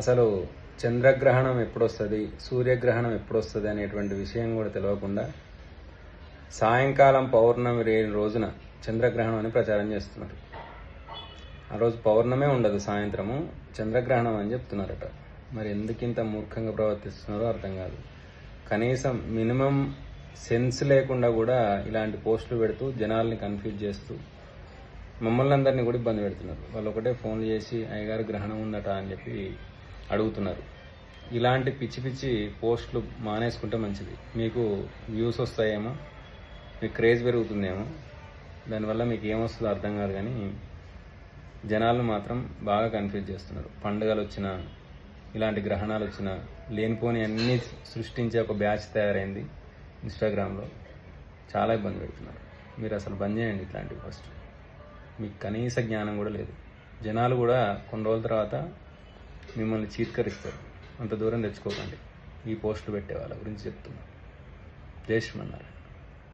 అసలు చంద్రగ్రహణం ఎప్పుడొస్తుంది, సూర్యగ్రహణం ఎప్పుడొస్తుంది అనేటువంటి విషయం కూడా తెలియకుండా సాయంకాలం పౌర్ణమి రోజున చంద్రగ్రహణం అని ప్రచారం చేస్తున్నారు. ఆ రోజు పౌర్ణమే ఉండదు, సాయంత్రము చంద్రగ్రహణం అని చెప్తున్నారట. మరి ఎందుకింత మూర్ఖంగా ప్రవర్తిస్తున్నారో అర్థం కాదు. కనీసం మినిమం సెన్స్ లేకుండా కూడా ఇలాంటి పోస్టులు పెడుతూ జనాల్ని కన్ఫ్యూజ్ చేస్తూ మమ్మల్ని అందరినీ కూడా ఇబ్బంది పెడుతున్నారు. వాళ్ళు ఒకటే ఫోన్లు చేసి అయ్యగారు గ్రహణం ఉందట అని చెప్పి అడుగుతున్నారు. ఇలాంటి పిచ్చి పిచ్చి పోస్టులు మానేసుకుంటే మంచిది. మీకు వ్యూస్ వస్తాయేమో, మీకు క్రేజ్ పెరుగుతుందేమో, దానివల్ల మీకు ఏమొస్తుందో అర్థం కాదు. కానీ జనాలు మాత్రం బాగా కన్ఫ్యూజ్ చేస్తున్నారు. పండుగలు వచ్చినా, ఇలాంటి గ్రహణాలు వచ్చినా లేనిపోని అన్నీ సృష్టించే ఒక బ్యాచ్ తయారైంది ఇన్స్టాగ్రామ్లో. చాలా ఇబ్బంది పెడుతున్నారు. మీరు అసలు బంద్ చేయండి ఇట్లాంటివి. ఫస్ట్ మీకు కనీస జ్ఞానం కూడా లేదు. జనాలు కూడా కొన్ని రోజుల తర్వాత మిమ్మల్ని చీత్కరిస్తారు. అంత దూరం తెచ్చుకోకండి. ఈ పోస్టులు పెట్టే వాళ్ళ గురించి చెప్తున్నా. జై శ్రీమన్నారాయణ.